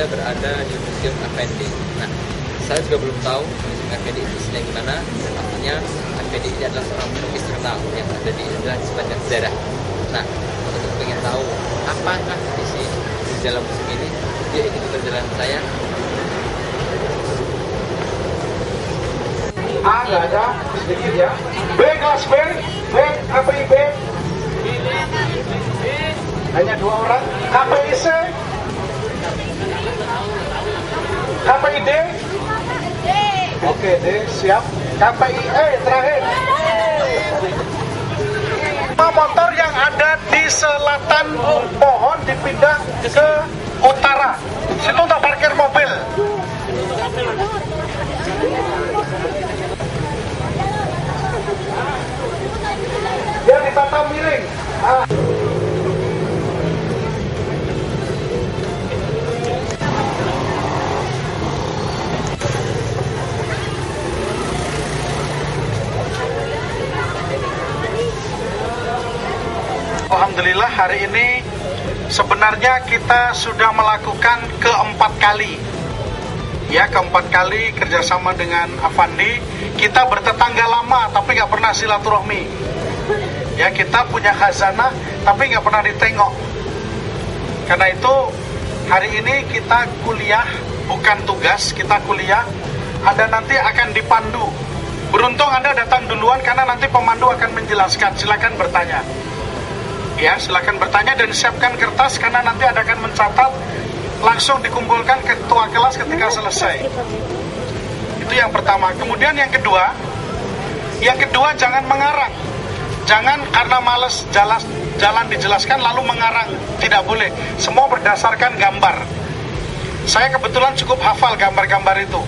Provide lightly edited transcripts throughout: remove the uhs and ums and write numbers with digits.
saya berada di Museum Effendi. Nah, saya juga belum tahu Museum Effendi itu sendiri gimana. Artinya Effendi ini adalah seorang pelukis terkenal yang ada di sepanjang sejarah. Nah, untuk ingin tahu apakah isi di dalam museum ini, dia ikuti perjalanan saya. A nggak ada, sedikit ya. B kelas B, KPI B. Hanya 2 orang. KPI C, KPI D. Oke D, siap. KPI E terakhir. Motor yang ada di selatan pohon dipindah ke utara. Situ untuk parkir mobil. Dia ditata miring. Alhamdulillah hari ini sebenarnya kita sudah melakukan keempat kali kerjasama dengan Avandi. Kita bertetangga lama tapi nggak pernah silaturahmi. Ya, kita punya khazanah tapi nggak pernah ditengok. Karena itu hari ini kita kuliah, bukan tugas, kita kuliah. Anda nanti akan dipandu. Beruntung Anda datang duluan karena nanti pemandu akan menjelaskan. Silakan bertanya. Ya, silakan bertanya dan siapkan kertas karena nanti Anda akan mencatat, langsung dikumpulkan ke ketua kelas ketika selesai. Itu yang pertama. Kemudian yang kedua jangan mengarang. Jangan karena malas jalan dijelaskan lalu mengarang. Tidak boleh. Semua berdasarkan gambar. Saya kebetulan cukup hafal gambar-gambar itu.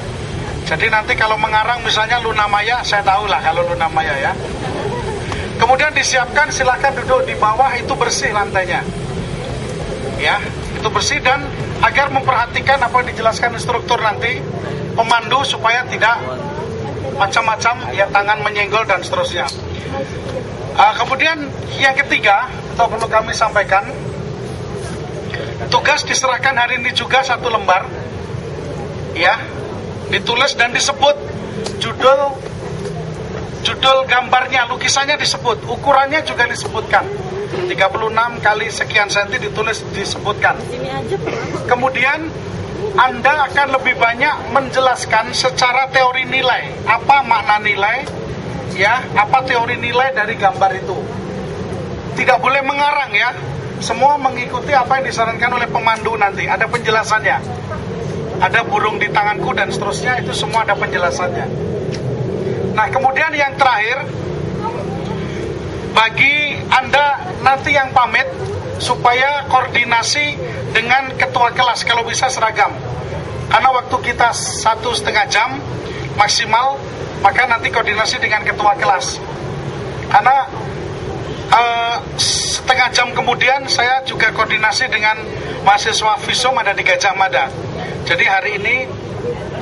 Jadi nanti kalau mengarang misalnya Luna Maya, saya tahu lah kalau Luna Maya ya. Kemudian disiapkan, silakan duduk di bawah, itu bersih lantainya. Ya, itu bersih dan agar memperhatikan apa yang dijelaskan instruktur nanti, pemandu supaya tidak macam-macam, ya tangan menyenggol dan seterusnya. Kemudian yang ketiga, itu perlu kami sampaikan, tugas diserahkan hari ini juga 1 lembar, ya, ditulis dan disebut judul gambarnya, lukisannya disebut, ukurannya juga disebutkan, 36 kali sekian senti disebutkan. Kemudian Anda akan lebih banyak menjelaskan secara teori nilai, apa makna nilai, ya, apa teori nilai dari gambar itu. Tidak boleh mengarang ya, semua mengikuti apa yang disarankan oleh pemandu nanti, ada penjelasannya. Ada burung di tanganku dan seterusnya, itu semua ada penjelasannya. Nah, kemudian yang terakhir, bagi Anda nanti yang pamit, supaya koordinasi dengan ketua kelas, kalau bisa seragam. Karena waktu kita 1,5 jam maksimal, maka nanti koordinasi dengan ketua kelas. Karena setengah jam kemudian saya juga koordinasi dengan mahasiswa Visum ada di Gajah Mada. Jadi hari ini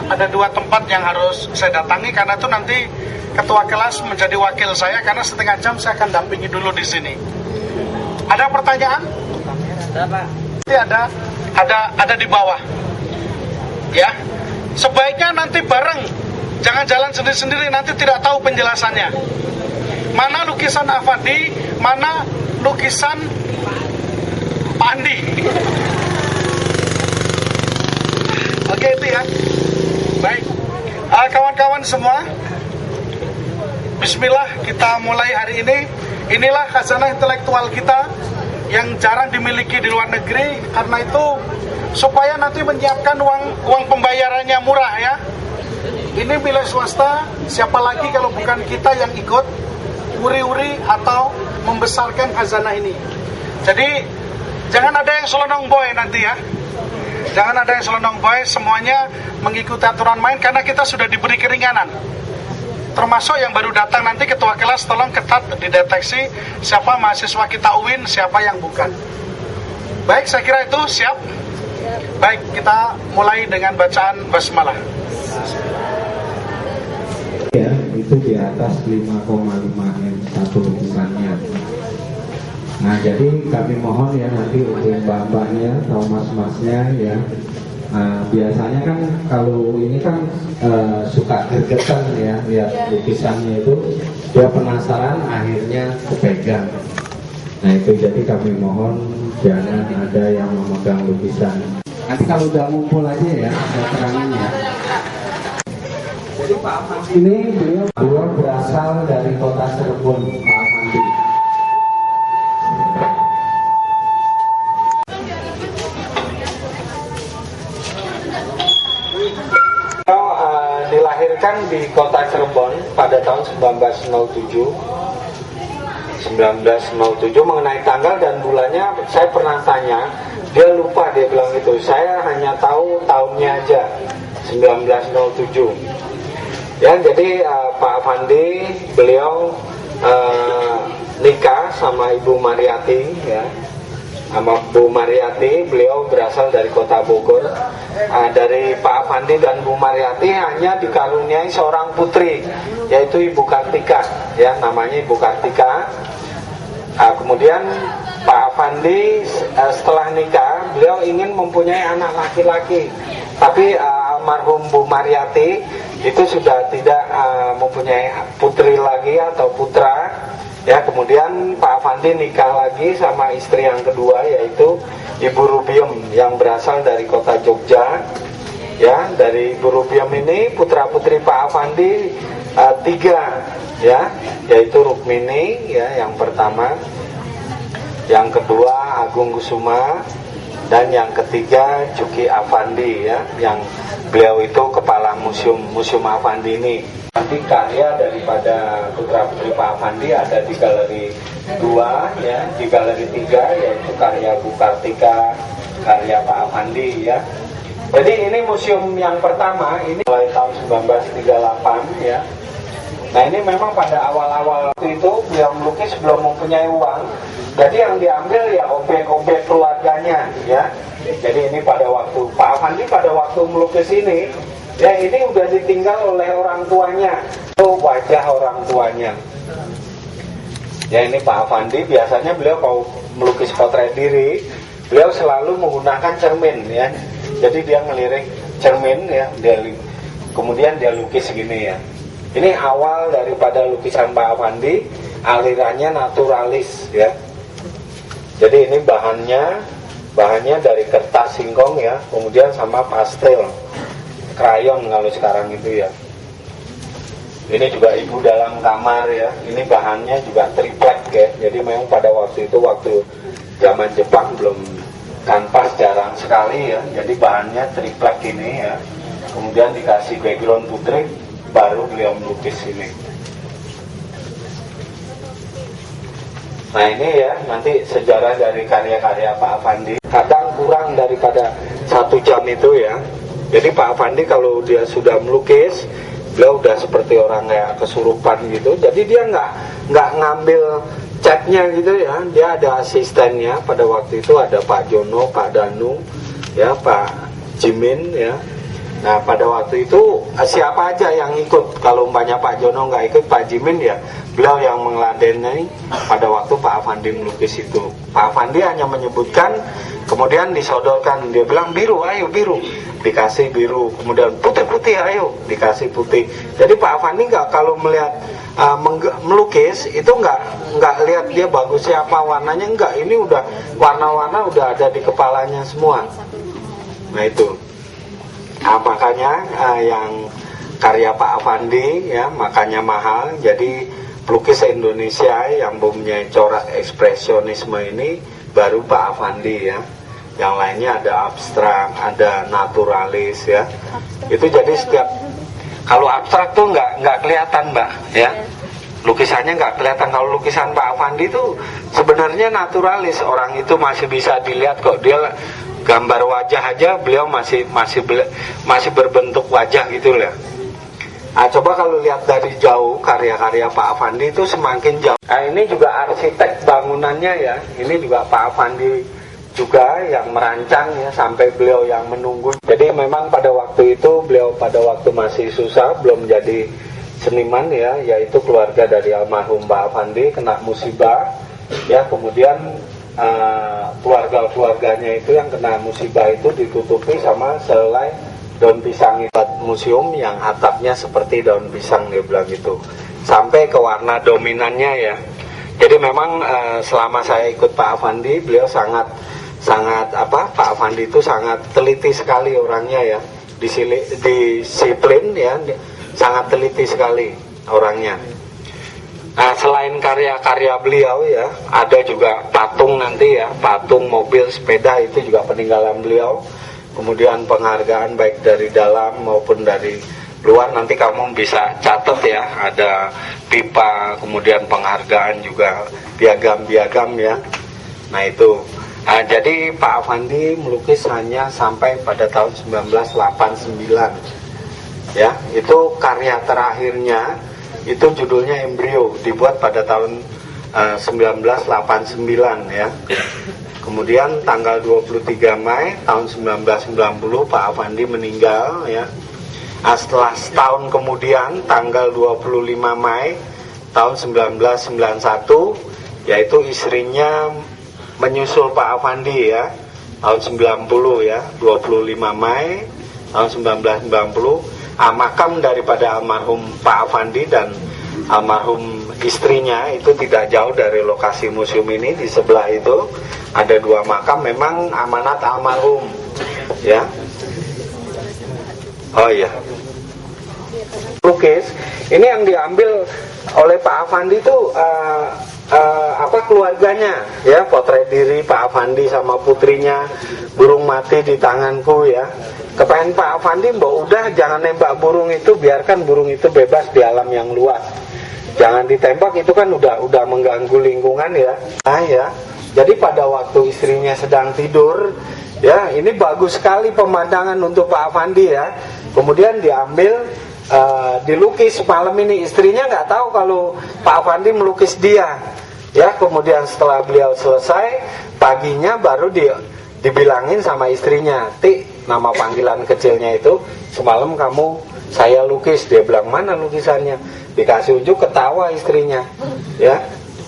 ada 2 tempat yang harus saya datangi karena itu nanti ketua kelas menjadi wakil saya karena setengah jam saya akan dampingi dulu di sini. Ada pertanyaan? Ada, Pak. Ada di bawah. Ya. Sebaiknya nanti bareng. Jangan jalan sendiri-sendiri, nanti tidak tahu penjelasannya. Mana lukisan Avandi, mana lukisan Pak Andi. Oke, itu ya. Baik, kawan-kawan semua, bismillah, kita mulai hari ini. Inilah khazanah intelektual kita yang jarang dimiliki di luar negeri. Karena itu, supaya nanti menyiapkan uang pembayarannya murah ya. Ini milik swasta, siapa lagi kalau bukan kita yang ikut uri-uri atau membesarkan khazanah ini. Jadi, jangan ada yang selonong boy nanti ya. Jangan ada yang selonong boy, semuanya mengikuti aturan main karena kita sudah diberi keringanan. Termasuk yang baru datang nanti ketua kelas tolong ketat dideteksi siapa mahasiswa kita UIN, siapa yang bukan. Baik, saya kira itu siap. Baik, kita mulai dengan bacaan basmalah. Ya, itu di atas 5,5 M satu ukurannya. Nah, jadi kami mohon ya nanti untuk mbak-mbaknya atau mas-masnya ya Nah, biasanya kan kalau ini kan suka gergetan ya lihat lukisannya itu, dia penasaran akhirnya kepegang. Nah itu jadi kami mohon jangan ada yang memegang lukisan. Nanti kalau udah ngumpul aja ya, saya terangin ya. Jadi Pak Afandi ini beliau berasal dari kota Cirebon, Pak Afandi. Dilahirkan di kota Cirebon pada tahun 1907 mengenai tanggal dan bulannya saya pernah tanya, dia lupa, dia bilang itu, saya hanya tahu tahunnya aja 1907 ya. Jadi Pak Afandi beliau nikah sama Ibu Mariati ya, sama Bu Mariati. Beliau berasal dari kota Bogor. Dari Pak Afandi dan Bu Mariati hanya dikaruniai seorang putri, yaitu Ibu Kartika ya, namanya Ibu Kartika. Kemudian Pak Afandi setelah nikah beliau ingin mempunyai anak laki-laki, tapi almarhum Bu Mariati itu sudah tidak mempunyai putri lagi atau putra ya. Kemudian Pak Afandi nikah lagi sama istri yang kedua, yaitu Ibu Rubiem yang berasal dari kota Jogja ya. Dari Ibu Rubiem ini putra putri Pak Afandi 3 ya, yaitu Rukmini ya yang pertama, yang kedua Agung Kusuma, dan yang ketiga Juki Afandi ya, yang beliau itu kepala museum Afandi ini. Nanti karya daripada putra putri Pak Afandi ada di galeri 2 ya, di galeri 3 yaitu karya Bu Kartika, karya Pak Afandi ya. Jadi ini museum yang pertama, ini mulai tahun 1938 ya. Nah ini memang pada awal-awal waktu itu beliau melukis belum mempunyai uang, jadi yang diambil ya objek-objek keluarganya ya. Jadi ini pada waktu Pak Afandi pada waktu melukis ini ya, ini udah ditinggal oleh orang tuanya, itu wajah orang tuanya. Ya ini Pak Afandi biasanya beliau kalau melukis potret diri, beliau selalu menggunakan cermin ya. Jadi dia ngelirik cermin ya, kemudian dia lukis segini ya. Ini awal daripada lukisan Pak Afandi, alirannya naturalis ya. Jadi ini bahannya dari kertas singkong ya, kemudian sama pastel, krayon kalau sekarang itu ya. Ini juga Ibu dalam kamar ya. Ini bahannya juga triplek ya. Jadi memang pada waktu itu, waktu zaman Jepang belum kanvas, jarang sekali ya. Jadi bahannya triplek ini ya. Kemudian dikasih background putri, baru beliau melukis ini. Nah ini ya, nanti sejarah dari karya-karya Pak Afandi. Kadang kurang daripada 1 jam itu ya. Jadi Pak Afandi kalau dia sudah melukis, beliau udah seperti orang kayak kesurupan gitu. Jadi dia nggak ngambil catnya gitu ya. Dia ada asistennya. Pada waktu itu ada Pak Jono, Pak Danu, ya Pak Jimin ya. Nah pada waktu itu siapa aja yang ikut. Kalau umpamanya Pak Jono nggak ikut, Pak Jimin ya beliau yang mengeladeni pada waktu Pak Afandi melukis itu. Pak Afandi hanya menyebutkan, kemudian disodorkan, dia bilang biru, ayo biru, dikasih biru, kemudian putih-putih, ayo dikasih putih. Jadi Pak Afandi nggak, kalau melihat melukis itu nggak lihat dia bagusnya apa warnanya, enggak, ini udah warna-warna udah ada di kepalanya semua. Nah itu. Makanya yang karya Pak Afandi ya, makanya mahal. Jadi pelukis Indonesia yang mempunyai corak ekspresionisme ini baru Pak Afandi ya. Yang lainnya ada abstrak, ada naturalis ya. Itu jadi setiap, kalau abstrak tuh nggak kelihatan Mbak ya. Lukisannya nggak kelihatan. Kalau lukisan Pak Afandi itu sebenarnya naturalis, orang itu masih bisa dilihat kok, dia gambar wajah aja beliau masih berbentuk wajah gitu lah. Coba kalau lihat dari jauh karya-karya Pak Afandi itu semakin jauh. Ini juga arsitek bangunannya ya. Ini juga Pak Afandi juga yang merancang ya, sampai beliau yang menunggu. Jadi memang pada waktu itu beliau pada waktu masih susah, belum jadi seniman ya, yaitu keluarga dari almarhum Pak Afandi kena musibah ya, kemudian keluarga-keluarganya itu yang kena musibah itu ditutupi sama selai daun pisang. Museum yang atapnya seperti daun pisang, dia bilang gitu, sampai ke warna dominannya ya. Jadi memang selama saya ikut Pak Afandi, beliau sangat Pak Afandi itu sangat teliti sekali orangnya ya, disiplin ya, sangat teliti sekali orangnya. Nah, selain karya-karya beliau ya, ada juga patung nanti ya, patung mobil sepeda itu juga peninggalan beliau. Kemudian penghargaan baik dari dalam maupun dari luar, nanti kamu bisa catat ya, ada pipa, kemudian penghargaan juga, piagam-piagam ya. Nah itu, jadi Pak Afandi melukis hanya sampai pada tahun 1989 ya, itu karya terakhirnya, itu judulnya Embrio, dibuat pada tahun 1989 ya. Kemudian tanggal 23 Mei tahun 1990 Pak Afandi meninggal ya. Setelah setahun kemudian tanggal 25 Mei tahun 1991, yaitu istrinya menyusul Pak Afandi ya, tahun 90 ya, 25 Mei tahun 1990. Makam daripada almarhum Pak Afandi dan almarhum istrinya itu tidak jauh dari lokasi museum ini. Di sebelah itu ada dua makam, memang amanat almarhum ya. Oh iya, lukis ini yang diambil oleh Pak Afandi itu keluarganya ya, potret diri Pak Afandi sama putrinya, burung mati di tanganku ya. Kepengen Pak Afandi, mbak udah jangan nembak burung itu, biarkan burung itu bebas di alam yang luas, jangan ditembak, itu kan udah mengganggu lingkungan ya. Nah ya, jadi pada waktu istrinya sedang tidur ya, ini bagus sekali pemandangan untuk Pak Afandi ya. Kemudian diambil, dilukis malam ini. Istrinya nggak tahu kalau Pak Afandi melukis dia ya. Kemudian setelah beliau selesai, paginya baru dibilangin sama istrinya, Ti, nama panggilan kecilnya itu, semalam saya lukis. Dia bilang, mana lukisannya? Dikasih unjuk, ketawa istrinya ya.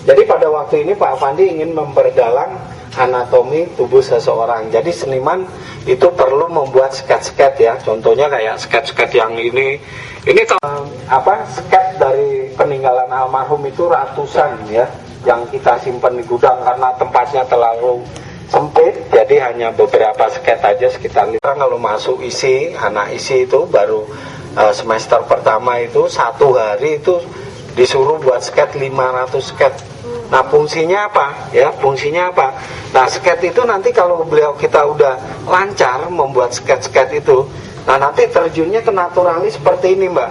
Jadi pada waktu ini Pak Afandi ingin memperdalam anatomi tubuh seseorang. Jadi seniman itu perlu membuat sketch-sketch ya. Contohnya kayak sketch-sketch yang ini sketch dari peninggalan almarhum itu ratusan ya, yang kita simpan di gudang karena tempatnya terlalu sempit, jadi hanya beberapa sketch aja sekitar. Kalau masuk isi, anak isi itu baru semester pertama itu 1 hari itu disuruh buat sketch 500 sketch. Nah fungsinya apa? Ya fungsinya apa? Nah sketch itu nanti kalau kita udah lancar membuat sketch-sketch itu, nah nanti terjunnya ke naturalis seperti ini mbak.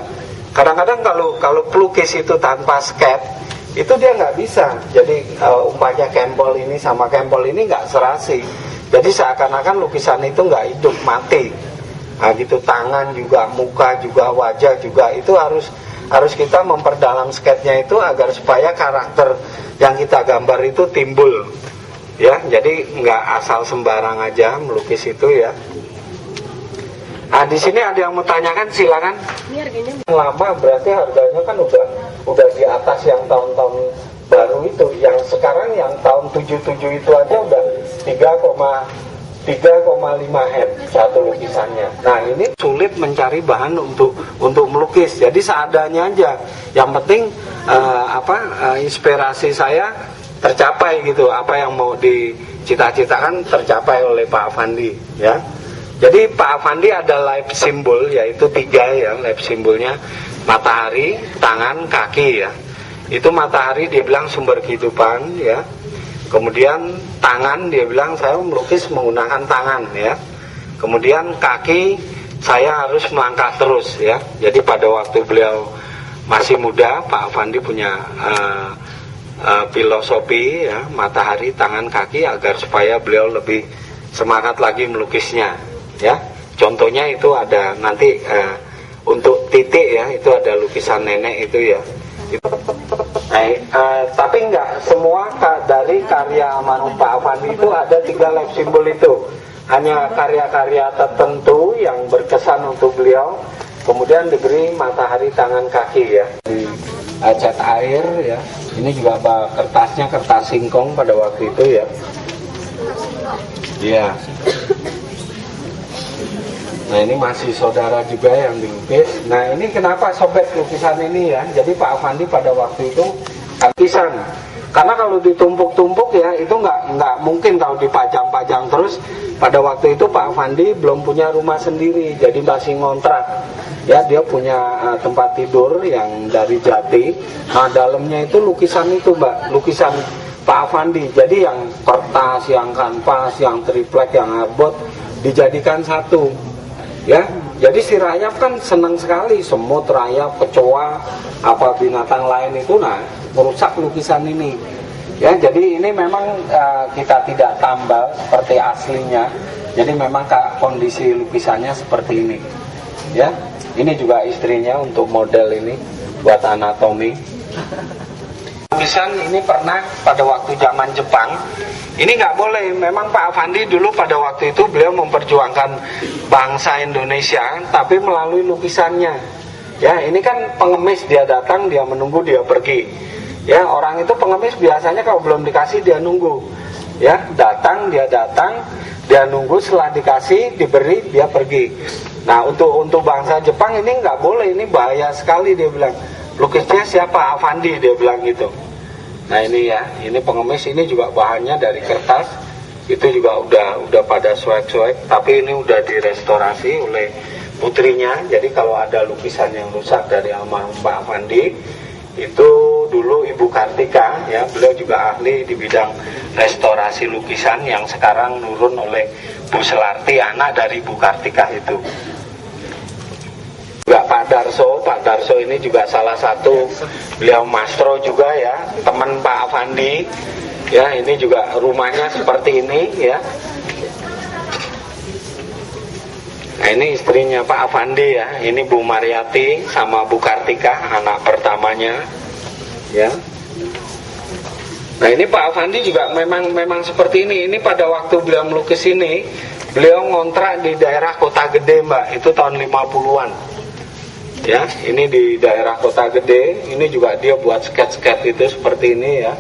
Kadang-kadang kalau pelukis itu tanpa sketch itu dia nggak bisa. Jadi umpamanya Kempel ini sama Kempel ini nggak serasi. Jadi seakan-akan lukisan itu nggak hidup, mati. Nah gitu, tangan juga, muka juga, wajah juga, itu harus kita memperdalam sketchnya itu agar supaya karakter yang kita gambar itu timbul ya. Jadi nggak asal sembarang aja melukis itu ya. Nah di sini ada yang mau tanyakan, silakan. Lama berarti harganya kan udah di atas yang tahun-tahun baru itu. Yang sekarang yang tahun 77 itu aja udah 3,5 M satu lukisannya. Nah ini sulit mencari bahan untuk melukis. Jadi seadanya aja. Yang penting inspirasi saya tercapai gitu. Apa yang mau dicita-citakan tercapai oleh Pak Afandi ya. Jadi Pak Afandi ada life symbol, yaitu 3 ya, life symbolnya matahari, tangan, kaki ya. Itu matahari dia bilang sumber kehidupan ya. Kemudian tangan dia bilang saya melukis menggunakan tangan ya. Kemudian kaki saya harus melangkah terus ya. Jadi pada waktu beliau masih muda, Pak Afandi punya filosofi ya, matahari, tangan, kaki, agar supaya beliau lebih semangat lagi melukisnya ya. Contohnya itu ada nanti untuk titik ya, itu ada lukisan nenek itu ya. Tapi enggak semua dari karya almarhum Pak Afandi itu ada 3 life symbol itu. Hanya karya-karya tertentu yang berkesan untuk beliau. Kemudian diberi matahari, tangan, kaki ya. Cat air ya. Ini juga kertasnya kertas singkong pada waktu itu ya. Iya. Nah ini masih saudara juga yang dilukis. Nah ini kenapa sobek lukisan ini ya? Jadi Pak Afandi pada waktu itu lukisan. Karena kalau ditumpuk-tumpuk ya itu nggak mungkin kalau dipajang-pajang terus. Pada waktu itu Pak Afandi belum punya rumah sendiri, jadi masih ngontrak. Ya dia punya tempat tidur yang dari jati. Nah dalamnya itu lukisan itu Mbak, lukisan Pak Afandi. Jadi yang kertas, yang kanvas, yang triplek, yang arbot dijadikan satu. Ya, jadi si rayap kan senang sekali semut, rayap, kecoa, apa binatang lain itu merusak lukisan ini. Ya, jadi ini memang kita tidak tambal seperti aslinya. Jadi memang kondisi lukisannya seperti ini. Ya, ini juga istrinya untuk model ini buat anatomi. Lukisan ini pernah pada waktu zaman Jepang. Ini nggak boleh. Memang Pak Afandi dulu pada waktu itu beliau memperjuangkan bangsa Indonesia, tapi melalui lukisannya. Ya, ini kan pengemis, dia datang, dia menunggu, dia pergi. Ya, orang itu pengemis biasanya kalau belum dikasih dia nunggu. Ya, datang, dia nunggu, setelah dikasih, diberi, dia pergi. Nah, untuk bangsa Jepang ini nggak boleh, ini bahaya sekali dia bilang. Lukisnya siapa? Afandi, dia bilang gitu. Nah ini ya, ini pengemis, ini juga bahannya dari kertas. Itu juga udah pada suek-suek, tapi ini udah direstorasi oleh putrinya. Jadi kalau ada lukisan yang rusak dari almarhum Pak Afandi, itu dulu Ibu Kartika ya, beliau juga ahli di bidang restorasi lukisan yang sekarang nurun oleh Bu Selarti, anak dari Ibu Kartika itu. Juga Pak Darso ini juga salah satu, beliau maestro juga ya, teman Pak Afandi. Ya, ini juga rumahnya seperti ini ya. Nah ini istrinya Pak Afandi ya, ini Bu Mariati sama Bu Kartika, anak pertamanya ya. Nah ini Pak Afandi juga memang seperti ini. Ini pada waktu beliau melukis ini, beliau ngontrak di daerah Kota Gede Mbak, itu tahun 50-an. Ya, ini di daerah Kota Gede. Ini juga dia buat sketch-sketch itu seperti ini ya.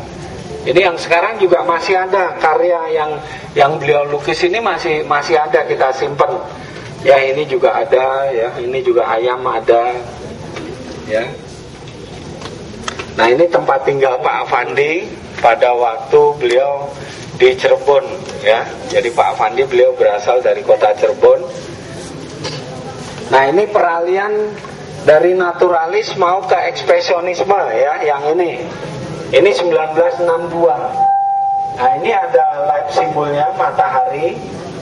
Ini yang sekarang juga masih ada karya yang beliau lukis ini masih ada, kita simpen. Ya, ini juga ada ya. Ini juga ayam ada. Ya. Nah, ini tempat tinggal Pak Afandi pada waktu beliau di Cirebon ya. Jadi Pak Afandi beliau berasal dari kota Cirebon. Nah, ini peralihan dari naturalis mau ke ekspresionisme ya, yang ini 1962. Nah ini ada light simbolnya, matahari,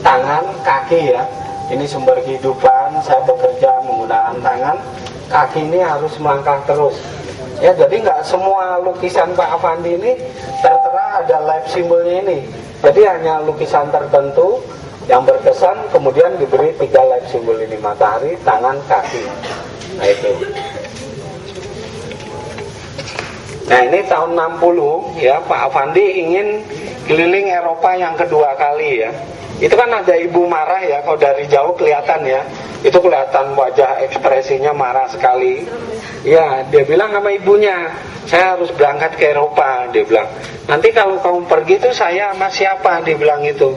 tangan, kaki ya. Ini sumber kehidupan, saya bekerja menggunakan tangan, kaki ini harus melangkah terus. Ya, jadi nggak semua lukisan Pak Afandi ini tertera ada light simbolnya ini. Jadi hanya lukisan tertentu yang berkesan kemudian diberi 3 light simbol ini, matahari, tangan, kaki. Nah itu. Nah ini tahun 60 ya, Pak Afandi ingin keliling Eropa yang kedua kali ya. Itu kan ada ibu marah ya, kalau dari jauh kelihatan ya. Itu kelihatan wajah ekspresinya marah sekali. Ya, dia bilang sama ibunya, saya harus berangkat ke Eropa, dia bilang. Nanti kalau kamu pergi itu saya sama siapa, dia bilang itu.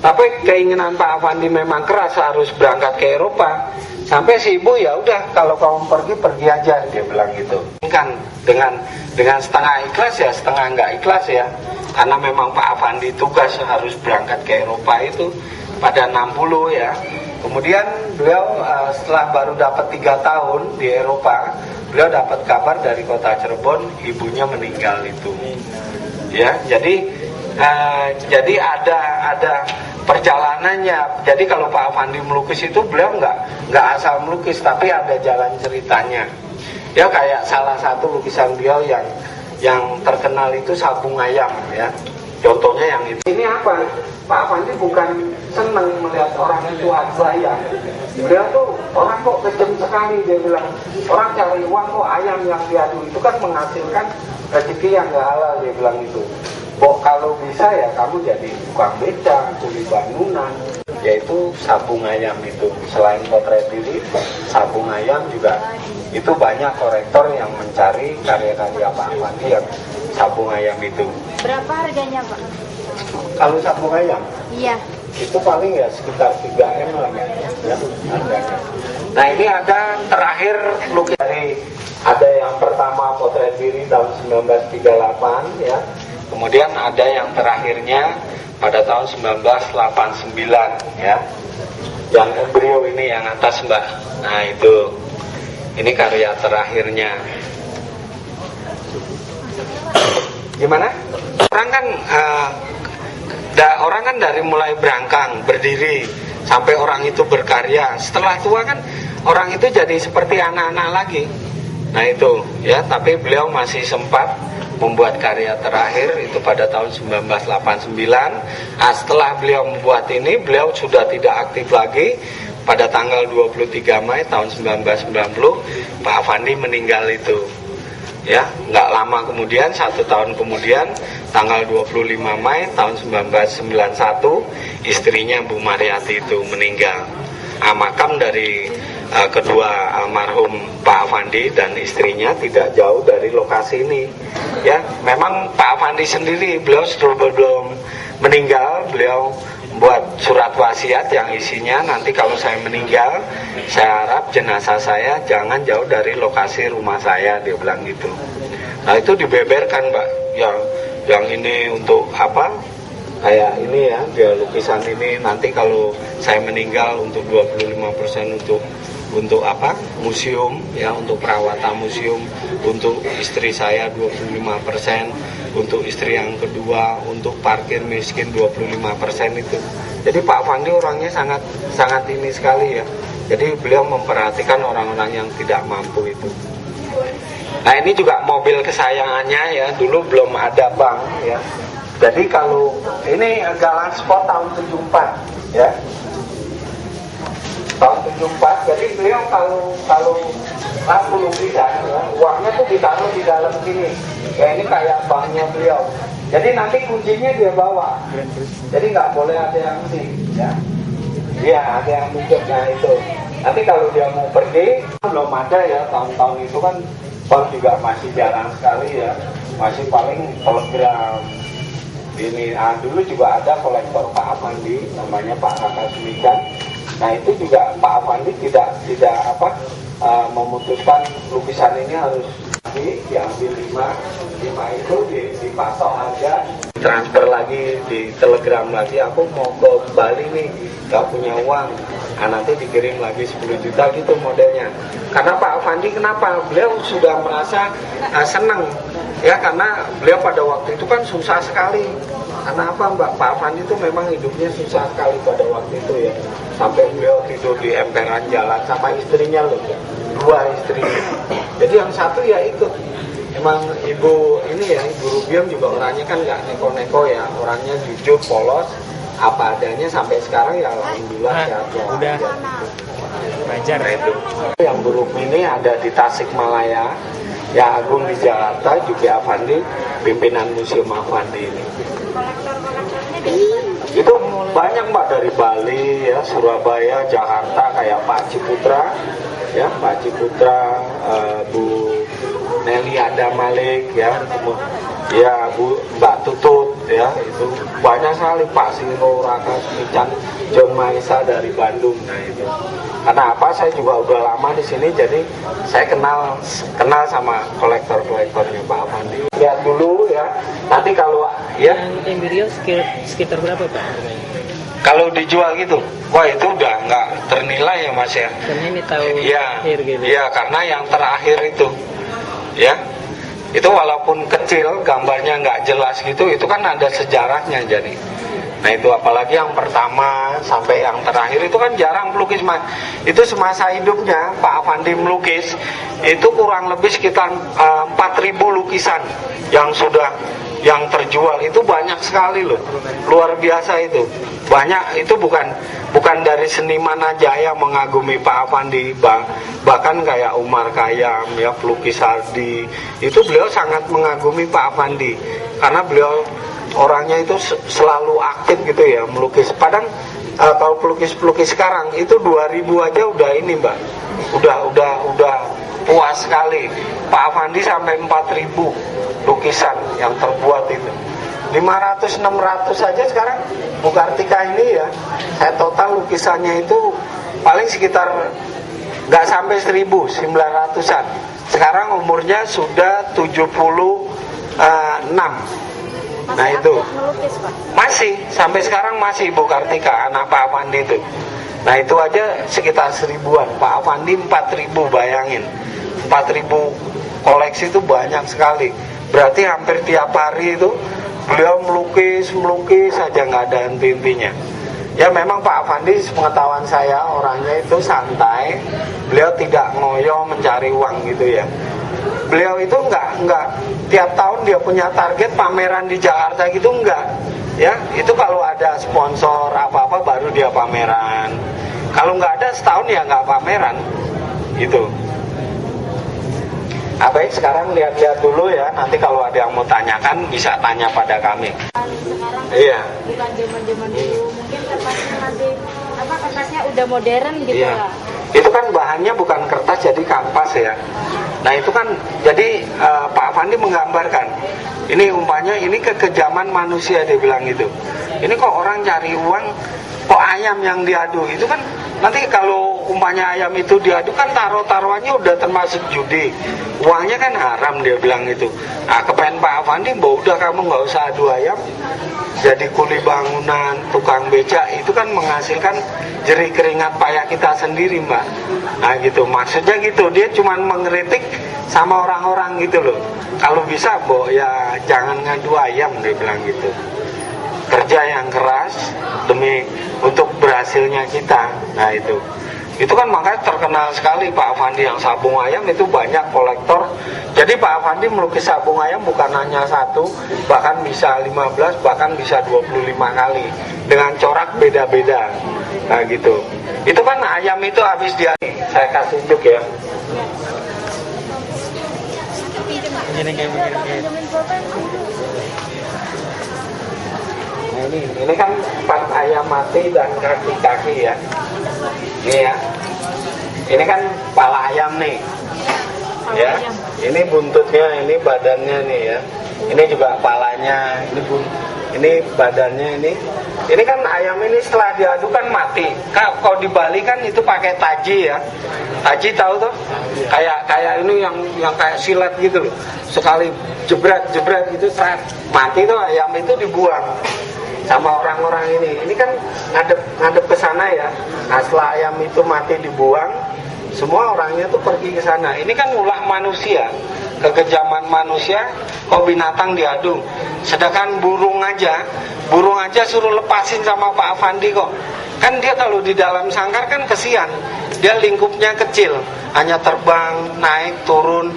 Tapi keinginan Pak Afandi memang keras, harus berangkat ke Eropa. Sampai si ibu ya udah, kalau kamu pergi aja, dia bilang gitu. Kan dengan setengah ikhlas ya, setengah nggak ikhlas ya. Karena memang Pak Afandi tugas harus berangkat ke Eropa itu pada 60 ya. Kemudian beliau setelah baru dapat 3 tahun di Eropa, beliau dapat kabar dari kota Cirebon, ibunya meninggal itu. Ya, jadi ada perjalanannya. Jadi kalau Pak Afandi melukis itu beliau nggak asal melukis, tapi ada jalan ceritanya. Ya kayak salah satu lukisan beliau yang terkenal itu sabung ayam ya. Contohnya yang itu. Ini apa? Pak Afandi bukan senang melihat orang itu sayang. Beliau tuh orang kok kejam sekali, dia bilang. Orang cari uang kok ayam yang diadu itu kan menghasilkan rezeki yang nggak halal, dia bilang itu. Kalau bisa ya kamu jadi tukang beca, kuli bangunan, yaitu sabung ayam itu. Selain potret diri, sabung ayam juga itu banyak korektor yang mencari karya-karya Pak Afandi yang sabung ayam itu. Berapa harganya Pak? Kalau sabung ayam? Iya. itu paling ya sekitar 3M lah ya, harganya. Nah ini ada terakhir lukis dari, ada yang pertama potret diri tahun 1938 ya, kemudian ada yang terakhirnya pada tahun 1989 ya, yang embrio ini yang atas Mbak. Nah itu, ini karya terakhirnya. Gimana? Orang kan dari mulai berangkang, berdiri sampai orang itu berkarya. Setelah tua kan orang itu jadi seperti anak-anak lagi. Nah itu ya, tapi beliau masih sempat membuat karya terakhir itu pada tahun 1989. Nah, setelah beliau membuat ini, beliau sudah tidak aktif lagi. Pada tanggal 23 Mei tahun 1990 Pak Afandi meninggal itu. Ya, nggak lama kemudian, 1 tahun kemudian, tanggal 25 Mei tahun 1991 istrinya Bu Mariati itu meninggal. Makam dari kedua almarhum Pak Afandi dan istrinya tidak jauh dari lokasi ini. Ya, memang Pak Afandi sendiri, beliau sebelum meninggal, beliau buat surat wasiat yang isinya, nanti kalau saya meninggal, saya harap jenazah saya jangan jauh dari lokasi rumah saya, dia bilang gitu. Nah itu dibeberkan Mbak, yang ini untuk apa, kayak ini ya, dia lukisan ini nanti kalau saya meninggal untuk 25% untuk apa, museum ya, untuk perawatan museum, untuk istri saya 25%, untuk istri yang kedua, untuk parkir miskin 25% itu. Jadi Pak Afandi orangnya sangat ini sekali ya. Jadi beliau memperhatikan orang-orang yang tidak mampu itu. Nah ini juga mobil kesayangannya ya, dulu belum ada bank ya. Jadi kalau ini Galang Sport tahun 74 ya. Tahun 74, jadi beliau kalau lampu lukisan ya, uangnya tuh ditaruh di dalam sini. Ya ini kayak banknya beliau. Jadi nanti kuncinya dia bawa. Jadi nggak boleh ada yang sih, ya. Iya, ada yang tunjuk. Nah itu. Nanti kalau dia mau pergi, belum ada ya, tahun-tahun itu kan bank juga masih jarang sekali ya. Masih paling telegram. Ini dulu juga ada kolektor Pak Afandi, namanya Pak Raka Sumikan. Nah itu juga Pak Afandi tidak memutuskan lukisan ini harus diambil 5 itu dipasok aja, transfer lagi di telegram lagi, aku mau ke Bali nih, gak punya uang, nanti dikirim lagi 10 juta gitu modelnya. Karena Pak Afandi kenapa? Beliau sudah merasa senang ya, karena beliau pada waktu itu kan susah sekali. Karena apa Pak Afandi itu memang hidupnya susah sekali pada waktu itu ya. Sampai beliau tidur di emperan jalan sama istrinya loh, 2 istrinya. Jadi yang satu ya ikut. Emang ibu ini ya, Ibu Rubiam juga orangnya kan nggak neko-neko ya, orangnya jujur, polos, apa adanya sampai sekarang ya alhamdulillah sehat ya. Udah belajar itu. Yang buruk ini ada di Tasikmalaya, yang Agung di Jakarta, juga Afandi, pimpinan Museum Afandi ini. Itu banyak Mbak, dari Bali ya, Surabaya, Jakarta, kayak Pak Ciputra ya, Pak Ciputra, Bu Nelly Ada Malik ya, ya Bu Mbak Tutut ya, itu banyak sekali, Pak Siro, Raka Sumican, John Maisa dari Bandung. Nah itu karena apa, saya juga udah lama di sini, jadi saya kenal sama kolektornya Pak Afandi. Lihat dulu ya, nanti kalau ya yang embrio sekitar berapa Pak? Kalau dijual gitu, wah itu udah nggak ternilai ya Mas ya. Karena ini tahun terakhir gitu. Iya, karena yang terakhir itu ya, itu walaupun kecil gambarnya nggak jelas gitu, itu kan ada sejarahnya jadi. Nah itu apalagi yang pertama sampai yang terakhir itu kan jarang pelukis Mas. Itu semasa hidupnya Pak Afandi melukis itu kurang lebih sekitar 4.000 lukisan yang terjual, itu banyak sekali loh, luar biasa itu. Banyak, itu bukan dari seniman aja yang mengagumi Pak Afandi, bahkan kayak Umar Khayyam ya, pelukis Hardi, itu beliau sangat mengagumi Pak Afandi karena beliau orangnya itu selalu aktif gitu ya melukis. Padahal kalau pelukis sekarang itu 2.000 aja udah ini Mbak, udah puas sekali. Pak Afandi sampai 4.000 lukisan yang terbuat itu. 500-600 saja sekarang Bu Kartika ini ya. Saya total lukisannya itu paling sekitar nggak sampai 1.900-an. Sekarang umurnya sudah 76. Nah itu masih sampai sekarang masih Bu Kartika, anak Pak Afandi itu. Nah itu aja sekitar 1000-an. Pak Afandi 4.000, bayangin 4.000 koleksi itu banyak sekali. Berarti hampir tiap hari itu beliau melukis saja, nggak ada henti-hentinya. Ya memang Pak Afandi, sepengetahuan saya, orangnya itu santai. Beliau tidak ngoyo mencari uang gitu ya. Beliau itu nggak tiap tahun dia punya target pameran di Jakarta gitu, enggak. Ya, itu kalau ada sponsor apa-apa baru dia pameran. Kalau nggak ada setahun ya nggak pameran gitu. Baik, sekarang lihat-lihat dulu ya. Nanti kalau ada yang mau tanyakan bisa tanya pada kami. Sekarang Iya. bukan zaman-zaman dulu. Mungkin kertasnya masih kertasnya udah modern gitu Iya. lah. Itu kan bahannya bukan kertas, jadi kanvas ya. Nah itu kan jadi Pak Afandi menggambarkan. Ini umpamanya ini kekejaman manusia, dia bilang gitu. Ini kok orang cari uang, kok ayam yang diadu. Itu kan nanti kalau umpamanya ayam itu diadu kan taruhannya udah termasuk judi. Uangnya kan haram, dia bilang itu. Nah kepengen Pak Afandi, udah kamu nggak usah adu ayam. Jadi kuli bangunan, tukang becak itu kan menghasilkan jerih keringat payah kita sendiri, Mbak. Nah gitu, maksudnya gitu. Dia cuma mengkritik sama orang-orang gitu loh. Kalau bisa, ya jangan ngadu ayam, dia bilang gitu. Kerja yang keras demi untuk berhasilnya kita. Nah itu kan makanya terkenal sekali Pak Afandi yang sabung ayam itu banyak kolektor. Jadi Pak Afandi melukis sabung ayam bukan hanya satu, bahkan bisa 15, bahkan bisa 25 kali dengan corak beda-beda. Nah gitu. Itu kan ayam itu habis dia, saya kasih tunjuk ya. Nah, ini kan part ayam mati dan kaki-kaki ya. Ini ya. Ini kan kepala ayam nih. Ya. Ini buntutnya, ini badannya nih ya. Ini juga kepalanya, ini badannya ini. Ini kan ayam ini setelah diadu kan mati. Kalau di Bali kan itu pakai taji ya. Taji tahu tuh? Kayak ini yang kayak silet gitu loh. Sekali jebret gitu mati tuh ayam itu dibuang sama orang-orang ini. Ini kan ngadep ke sana ya. Nah, setelah ayam itu mati dibuang, semua orangnya tuh pergi ke sana. Ini kan ulah manusia, kekejaman manusia, kok binatang diadu. Sedangkan burung aja suruh lepasin sama Pak Afandi kok. Kan dia kalau di dalam sangkar kan kesian. Dia lingkupnya kecil, hanya terbang, naik, turun.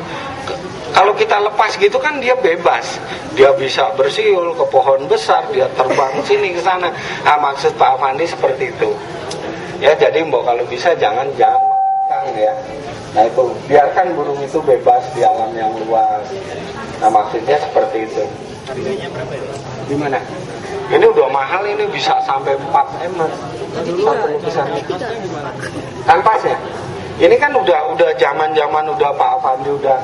Kalau kita lepas gitu kan dia bebas. Dia bisa bersiul ke pohon besar, dia terbang sini ke sana. Nah, maksud Pak Afandi seperti itu. Ya, jadi kalau bisa jangan mengangkang ya. Nah itu, biarkan burung itu bebas di alam yang luas. Nah maksudnya seperti itu. Harganya berapa itu? Di mana? Ini udah mahal, ini bisa sampai 4 M satu lukisan. Kanvas ya? Ini kan udah zaman udah Pak Afandi udah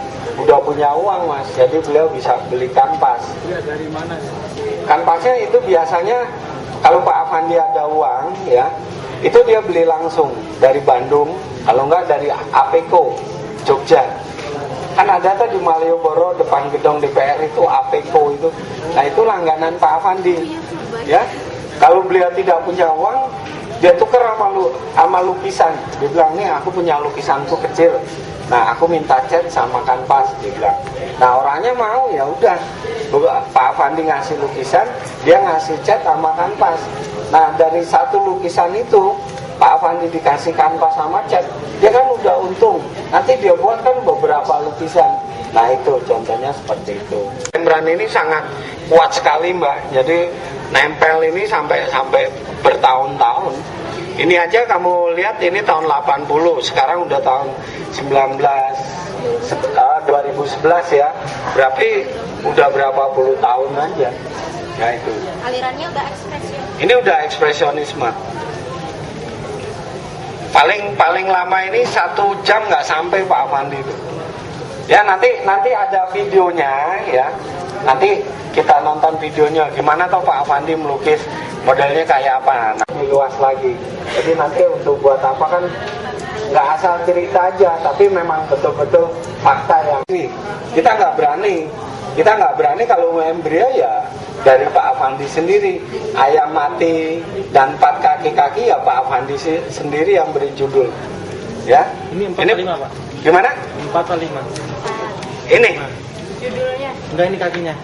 punya uang Mas, jadi beliau bisa beli kanvas. Dari mana? Kanvasnya itu biasanya kalau Pak Afandi ada uang ya, itu dia beli langsung dari Bandung, kalau enggak dari Apeco Jogja. Kan ada tuh di Malioboro depan gedung DPR itu Apeco itu. Nah itu langganan Pak Afandi. Ya, kalau beliau tidak punya uang, dia tuker sama lukisan. Dia bilang, nih aku punya lukisanku kecil. Nah aku minta cat sama kanvas, dia bilang. Nah orangnya mau, ya udah. Pak Afandi ngasih lukisan, dia ngasih cat sama kanvas. Nah dari satu lukisan itu Pak Afandi dikasih kanvas sama cat, dia kan udah untung. Nanti dia buat kan beberapa lukisan. Nah itu contohnya seperti itu. Membran ini sangat kuat sekali Mbak. Jadi nempel ini sampai bertahun-tahun. Ini aja kamu lihat ini tahun 80, sekarang udah tahun 2011 ya. Berarti udah berapa puluh tahun aja. Nah itu. Alirannya udah ekspresionis. Ini udah ekspresionisme. Paling lama ini 1 jam nggak sampai Pak Afandi itu. Ya nanti ada videonya ya. Nanti kita nonton videonya gimana toh Pak Afandi melukis modelnya kayak apa. Nah, luas lagi. Jadi nanti untuk buat apa kan nggak asal cerita aja, tapi memang betul-betul fakta yang ini. Kita nggak berani kalau embrio ya dari Pak Afandi sendiri. Ayam mati dan 4 kaki-kaki ya Pak Afandi sendiri yang beri judul. Ya. Ini 4x5 Pak. Gimana? 4x5. Ini Judulnya. Enggak, ini kakinya.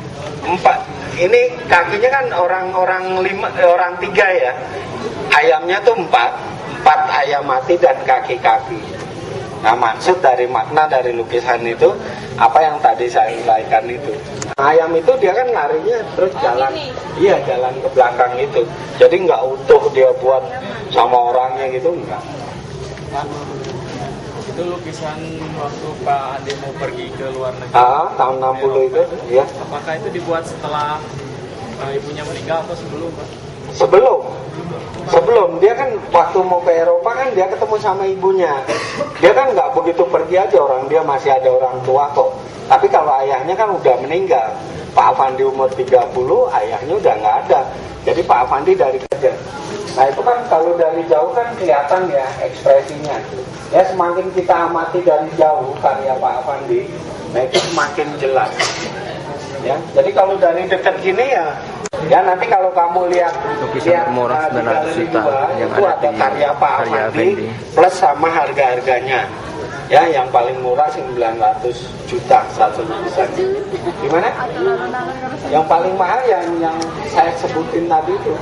4. Ini kakinya kan orang 3 ya. Ayamnya tuh 4 ayam mati dan kaki-kaki. Nah, maksud dari makna dari lukisan itu apa yang tadi saya uraikan itu. Nah, ayam itu dia kan larinya terus jalan. Iya, jalan ke belakang itu. Jadi nggak utuh dia buat sama orangnya gitu, enggak. Itu lukisan waktu Pak Ade mau pergi ke luar negeri. Tahun 60 itu, ya. Apakah itu dibuat setelah ibunya meninggal atau sebelum, Pak? Sebelum dia kan waktu mau ke Eropa kan dia ketemu sama ibunya. Dia kan nggak begitu pergi aja, orang dia masih ada orang tua kok. Tapi kalau ayahnya kan udah meninggal. Pak Afandi umur 30, ayahnya udah nggak ada. Jadi Pak Afandi dari kerja. Nah itu kan kalau dari jauh kan kelihatan ya ekspresinya. Ya semakin kita amati dari jauh karya Pak Afandi, nah itu semakin jelas. Ya, jadi kalau dari dekat gini ya nanti kalau kamu lihat murah 900 juta yang itu ada karya Pak Afandi plus sama harga-harganya. Ya, yang paling murah 900 juta satu lukisan. Gimana? Yang paling mahal yang saya sebutin tadi itu.